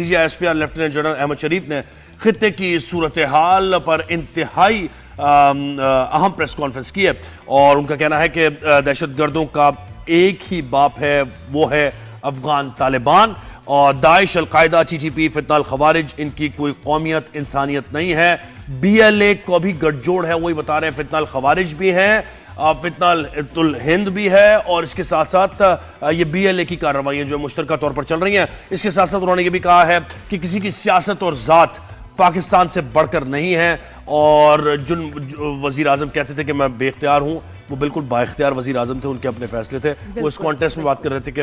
ISPR lieutenant general Ahmad شریف نے خطے کی صورتحال پر انتہائی اہم پریس کانفرنس کی ہے اور ان کا کہنا ہے کہ دہشت گردوں کا ایک ہی باپ ہے، وہ ہے افغان طالبان، اور داعش، القاعدہ، TTP، فتنہ الخوارج، ان کی کوئی قومیت انسانیت نہیں ہے۔ BLA کو بھی گٹھ جوڑ ہے، وہی بتا رہے ہیں، فتنہ الخوارج بھی ہیں، فتنہ الہند بھی ہے، اور اس کے ساتھ ساتھ یہ BLA کی کارروائیاں جو مشترکہ طور پر چل رہی ہیں۔ اس کے ساتھ ساتھ انہوں نے یہ بھی کہا ہے کہ کسی کی سیاست اور ذات پاکستان سے بڑھ کر نہیں ہے، اور جن وزیر اعظم کہتے تھے کہ میں بے اختیار ہوں، وہ بالکل با اختیار وزیر اعظم تھے، ان کے اپنے فیصلے تھے۔ وہ اس کانٹیکسٹ میں بات کر رہے تھے کہ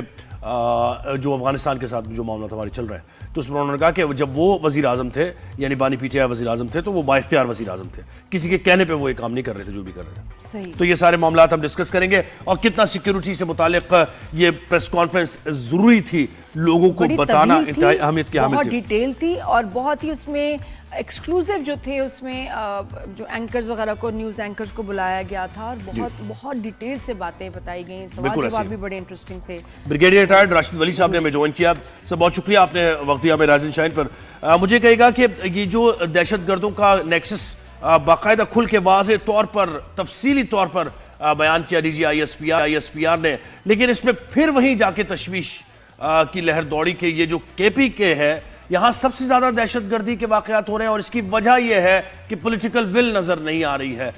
جو افغانستان کے ساتھ جو معاملات ہمارے چل رہے ہیں، تو اس میں انہوں نے کہا کہ جب وہ وزیر اعظم تھے، یعنی بانی PTI وزیر اعظم تھے، تو وہ با اختیار وزیر اعظم تھے، کسی کے کہنے پہ وہ یہ کام نہیں کر رہے تھے جو بھی کر رہے تھے۔ تو یہ سارے معاملات ہم ڈسکس کریں گے، اور کتنا سیکیورٹی سے متعلق یہ پریس کانفرنس ضروری تھی لوگوں کو بتانا، انتہائی اہمیت کی حامل بہت تھی، ڈیٹیل تھی، اور بہت ہی اس میں ایکسکلوزیو جو تھے، اس میں جو اینکرز وغیرہ کو، نیوز اینکرز کو بلایا گیا تھا، اور بہت ڈیٹیل سے باتیں بتائی گئیں، سوال جواب بھی بڑے انٹرسٹنگ تھے۔ بریگیڈیئر ریٹائرڈ راشد ولی صاحب نے ہمیں جوائن کیا، سر بہت شکریہ، آپ نے وقت دیا ہمیں رائزن شائن پر۔ مجھے کہے گا کہ یہ جو دہشت گردوں کا نیکسس باقاعدہ کھل کے واضح طور پر، تفصیلی طور پر بیان کیا DG ISPR نے، لیکن اس میں پھر وہیں جا کے تشویش کی لہر دوڑی کہ یہ جو KP کے ہے، یہاں سب سے زیادہ دہشت گردی کے واقعات ہو رہے ہیں، اور اس کی وجہ یہ ہے کہ پولیٹیکل ول نظر نہیں آ رہی ہے،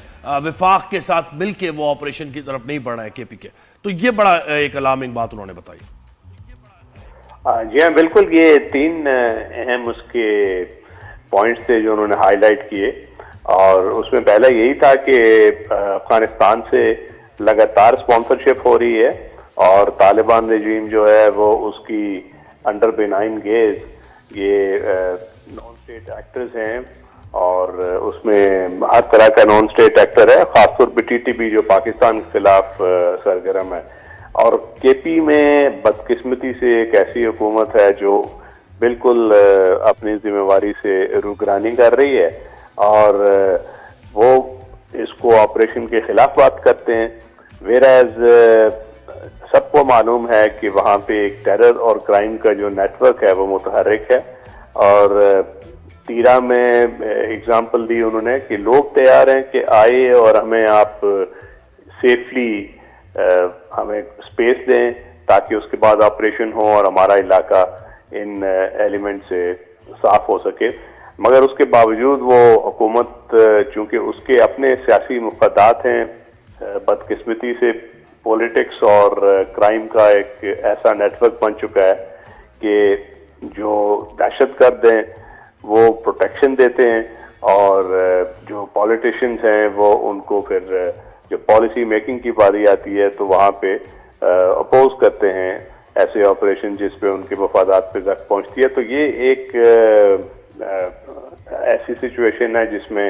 وفاق کے ساتھ مل کے وہ آپریشن کی طرف نہیں بڑھ رہا ہے KP کے۔ تو یہ بڑا ایک الارمنگ بات انہوں نے بتائی۔ جی ہاں، بالکل، یہ تین اہم اس کے پوائنٹس تھے جو انہوں نے ہائی لائٹ کیے، اور اس میں پہلا یہی تھا کہ افغانستان سے لگاتار اسپانسرشپ ہو رہی ہے، اور طالبان رجیم جو ہے وہ اس کی انڈر بینائن گیز یہ نان اسٹیٹ ایکٹرز ہیں، اور اس میں ہر طرح کا نان اسٹیٹ ایکٹر ہے، خاص طور پہ TTP جو پاکستان کے خلاف سرگرم ہے، اور KP میں بدقسمتی سے ایک ایسی حکومت ہے جو بالکل اپنی ذمہ داری سے روگرانی کر رہی ہے، اور وہ اس کو آپریشن کے خلاف بات کرتے ہیں، ویئرایز سب کو معلوم ہے کہ وہاں پہ ایک ٹیرر اور کرائم کا جو نیٹ ورک ہے وہ متحرک ہے، اور تیرا میں اگزامپل دی انہوں نے کہ لوگ تیار ہیں کہ آئے اور ہمیں آپ سیفلی ہمیں اسپیس دیں تاکہ اس کے بعد آپریشن ہو اور ہمارا علاقہ ان ایلیمنٹ سے صاف ہو سکے، مگر اس کے باوجود وہ حکومت چونکہ اس کے اپنے سیاسی مفادات ہیں، بدقسمتی سے پولیٹکس اور کرائم کا ایک ایسا نیٹ ورک بن چکا ہے کہ جو دہشت گرد ہیں وہ پروٹیکشن دیتے ہیں، اور جو پولیٹیشینز ہیں وہ ان کو پھر جو پالیسی میکنگ کی باری آتی ہے تو وہاں پہ اپوز کرتے ہیں ایسے آپریشن جس پہ ان کے مفادات پہ زخم پہنچتی ہے۔ تو یہ ایک ایسی سچویشن ہے جس میں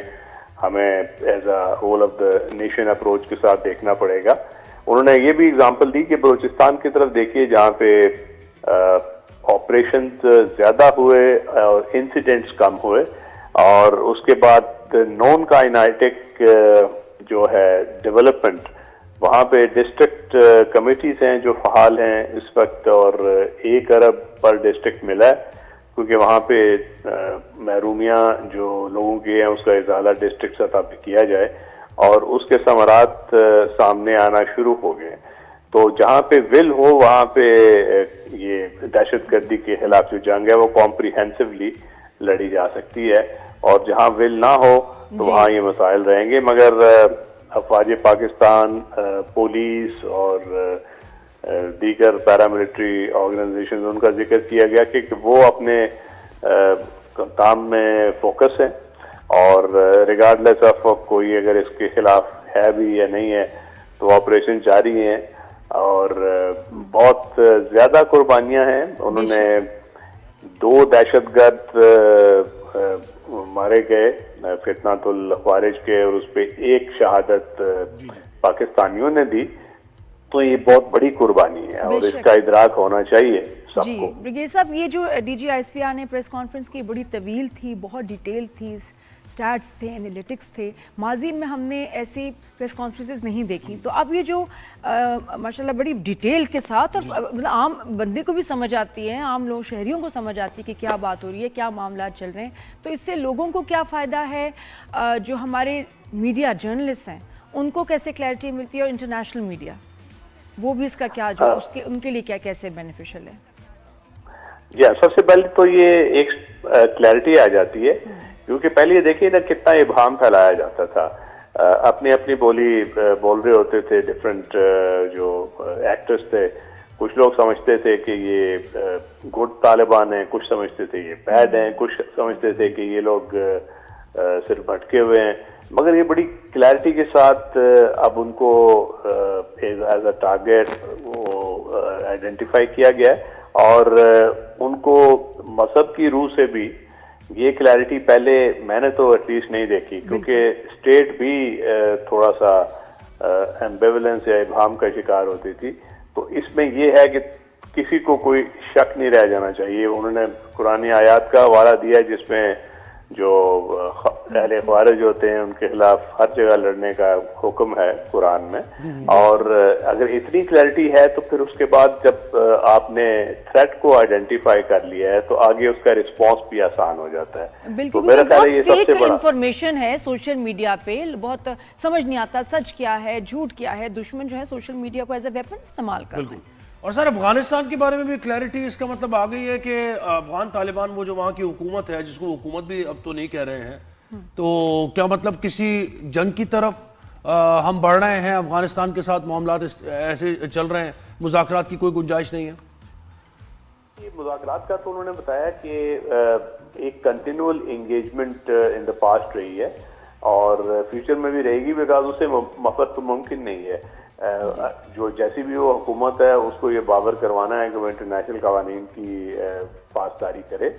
ہمیں as a whole of the nation approach کے ساتھ دیکھنا پڑے گا۔ انہوں نے یہ بھی اگزامپل دی کہ بلوچستان کی طرف دیکھیے، جہاں پہ آپریشنز زیادہ ہوئے اور انسیڈنٹس کم ہوئے، اور اس کے بعد نون کائنائٹک جو ہے ڈیولپمنٹ، وہاں پہ ڈسٹرکٹ کمیٹیز ہیں جو فعال ہیں اس وقت، اور 1 ارب پر ڈسٹرکٹ ملا ہے، کیونکہ وہاں پہ محرومیاں جو لوگوں کی ہیں اس کا ازالہ ڈسٹرکٹ سطح پہ کیا جائے، اور اس کے ثمرات سامنے آنا شروع ہو گئے۔ تو جہاں پہ ول ہو وہاں پہ یہ دہشت گردی کے خلاف جو جنگ ہے وہ کمپریہنسولی لڑی جا سکتی ہے، اور جہاں ول نہ ہو تو وہاں یہ مسائل رہیں گے۔ مگر افواج پاکستان، پولیس اور دیگر پیراملٹری آرگنائزیشن، ان کا ذکر کیا گیا کہ وہ اپنے کام میں فوکس ہیں، اور ریگارڈلیس آف کوئی اگر اس کے خلاف ہے بھی یا نہیں ہے تو آپریشن جاری ہیں، اور بہت زیادہ قربانیاں ہیں۔ انہوں نے 2 دہشت گرد مارے گئے فتنہ الخوارج کے، اور اس پہ 1 شہادت پاکستانیوں نے دی، تو یہ بہت بڑی قربانی ہے اور اس کا ادراک ہونا چاہیے سب جی کو۔ برگیڈیئر صاحب، یہ جو D G I S P R نے پریس کانفرنس کی بڑی طویل تھی، بہت ڈیٹیل تھی، سٹیٹس تھے، انالیٹکس تھے، ماضی میں ہم نے ایسی پریس کانفرنسز نہیں دیکھی، تو اب یہ جو ماشاءاللہ بڑی ڈیٹیل کے ساتھ اور عام بندے کو بھی سمجھ آتی ہے، عام لوگ شہریوں کو سمجھ آتی ہے کہ کیا بات ہو رہی ہے، کیا معاملات چل رہے ہیں، تو اس سے لوگوں کو کیا فائدہ ہے، جو ہمارے میڈیا جرنلسٹ ہیں ان کو کیسے کلیئرٹی ملتی ہے، اور انٹرنیشنل میڈیا وہ بھی اس کا کیا جو ان کے لیے کیا کیسے بینیفیشل ہے؟ سب سے پہلے تو یہ ایک کلیئرٹی آ جاتی ہے، کیونکہ پہلے یہ دیکھیے نا کتنا ابہام پھیلایا جاتا تھا، اپنی اپنی بولی بول رہے ہوتے تھے ڈفرینٹ جو ایکٹرز تھے، کچھ لوگ سمجھتے تھے کہ یہ گڈ طالبان ہیں، کچھ سمجھتے تھے یہ بیڈ ہیں، کچھ سمجھتے تھے کہ یہ لوگ صرف بھٹکے ہوئے ہیں، مگر یہ بڑی کلیئرٹی کے ساتھ اب ان کو ایز اے ٹارگیٹ وہ آئیڈینٹیفائی کیا گیا ہے، اور ان کو مذہب کی روح سے بھی یہ کلیئرٹی پہلے میں نے تو ایٹ لیسٹ نہیں دیکھی، کیونکہ اسٹیٹ بھی تھوڑا سا ایمبیولنس یا ابہام کا شکار ہوتی تھی، تو اس میں یہ ہے کہ کسی کو کوئی شک نہیں رہ جانا چاہیے۔ انہوں نے قرآنی آیات کا حوالہ دیا جس میں جو اہل خوارج ہوتے ہیں ان کے خلاف ہر جگہ لڑنے کا حکم ہے قرآن میں، اور اگر اتنی کلیئرٹی ہے تو پھر اس کے بعد جب آپ نے تھریٹ کو آئیڈینٹیفائی کر لیا ہے تو آگے اس کا رسپانس بھی آسان ہو جاتا ہے۔ بالکل، بہت فیک انفارمیشن ہے سوشل میڈیا پہ، بہت سمجھ نہیں آتا سچ کیا ہے جھوٹ کیا ہے، دشمن جو ہے سوشل میڈیا کو ایز اے ویپن استعمال کرتے ہیں۔ اور سر افغانستان کے بارے میں بھی کلیئرٹی اس کا مطلب آ گئی ہے کہ افغان طالبان وہ جو وہاں کی حکومت ہے، جس کو حکومت بھی اب تو نہیں کہہ رہے ہیں، تو کیا مطلب کسی جنگ کی طرف ہم بڑھ رہے ہیں؟ افغانستان کے ساتھ معاملات ایسے چل رہے ہیں، مذاکرات کی کوئی گنجائش نہیں ہے؟ مذاکرات کا تو انہوں نے بتایا کہ ایک continual engagement in the past رہی ہے اور فیوچر میں بھی رہے گی، بیکاز اسے مفر تو ممکن نہیں ہے، جو جیسی بھی وہ حکومت ہے اس کو یہ باور کروانا ہے کہ وہ انٹرنیشنل قوانین کی پاسداری کرے،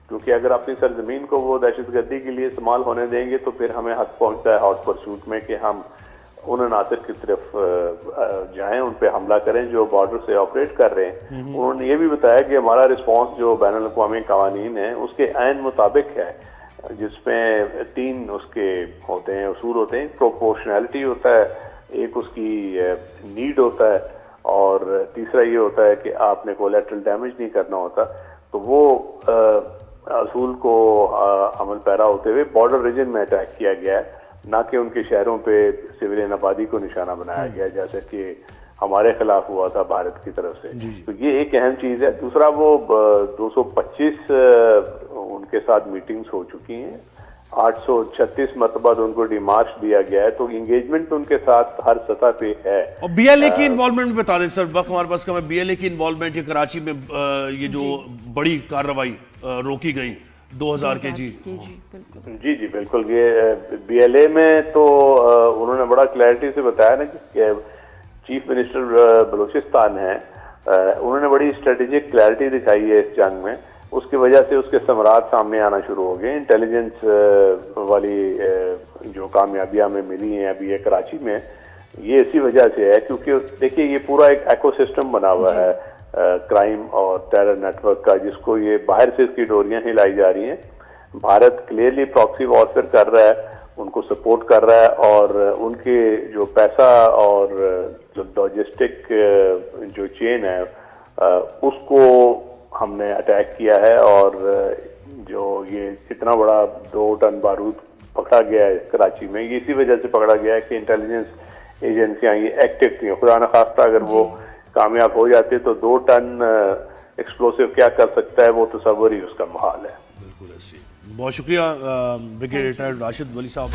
کیونکہ اگر اپنی سرزمین کو وہ دہشت گردی کے لیے استعمال ہونے دیں گے تو پھر ہمیں حق پہنچتا ہے ہاٹ پرسوٹ میں کہ ہم ان عناصر کی طرف جائیں، ان پہ حملہ کریں جو بارڈر سے آپریٹ کر رہے ہیں۔ انہوں نے یہ بھی بتایا کہ ہمارا رسپانس جو بین الاقوامی قوانین ہیں اس کے عین مطابق ہے، جس میں 3 اس کے ہوتے ہیں، اصول ہوتے ہیں، پروپورشنالٹی ہوتا ہے، ایک اس کی نیڈ ہوتا ہے، اور تیسرا یہ ہوتا ہے کہ آپ نے کولیٹرل ڈیمیج نہیں کرنا ہوتا، تو وہ اصول کو عمل پیرا ہوتے ہوئے بارڈر ریجن میں اٹیک کیا گیا ہے، نہ کہ ان کے شہروں پہ سویلین آبادی کو نشانہ بنایا گیا جیسے کہ ہمارے خلاف ہوا تھا بھارت کی طرف سے۔ تو یہ ایک اہم چیز ہے۔ دوسرا وہ 225 ان کے ساتھ میٹنگز ہو چکی ہیں، 836 مرتبہ ان کو ڈیمارش دیا گیا ہے، تو انگیجمنٹ ان کے ساتھ ہر سطح پہ ہے۔ اور بی ایل اے کی انوالومنٹ بتا دیں سر، وقت ہمارے پاس کم ہے، بی ایل اے کی انوالومنٹ یہ کراچی میں یہ جو بڑی کارروائی روکی گئی 2000 کے جی بالکل، یہ بی ایل اے میں تو انہوں نے بڑا کلیئرٹی سے بتایا نا کہ چیف منسٹر بلوچستان ہیں، انہوں نے بڑی اسٹریٹجک کلیئرٹی دکھائی ہے اس جنگ میں، اس کی وجہ سے اس کے ثمرات سامنے آنا شروع ہو گئے۔ انٹیلیجنس والی جو کامیابیاں ہمیں ملی ہیں ابھی یہ کراچی میں، یہ اسی وجہ سے ہے کیونکہ دیکھیے یہ پورا ایک ایکو سسٹم بنا ہوا ہے کرائم اور ٹیرر نیٹ ورک کا، جس کو یہ باہر سے اس کی ڈوریاں ہلائی جا رہی ہیں۔ بھارت کلیئرلی پراکسی وارفیئر کر رہا ہے، ان کو سپورٹ کر رہا ہے، اور ان کے جو پیسہ اور لاجسٹک جو چین ہے اس کو ہم نے اٹیک کیا ہے، اور جو یہ اتنا بڑا 2 ٹن بارود پکڑا گیا ہے کراچی میں، یہ اسی وجہ سے پکڑا گیا ہے کہ انٹیلیجنس ایجنسیاں یہ ایکٹیو تھیں۔ خدا نخواستہ اگر وہ کامیاب ہو جاتے تو 2 ٹن ایکسپلوسیو کیا کر سکتا ہے وہ تصور ہی اس کا محال ہے۔ بالکل ایسی۔ بہت شکریہ بریگیڈیئر ریٹائرڈ راشد ولی صاحب۔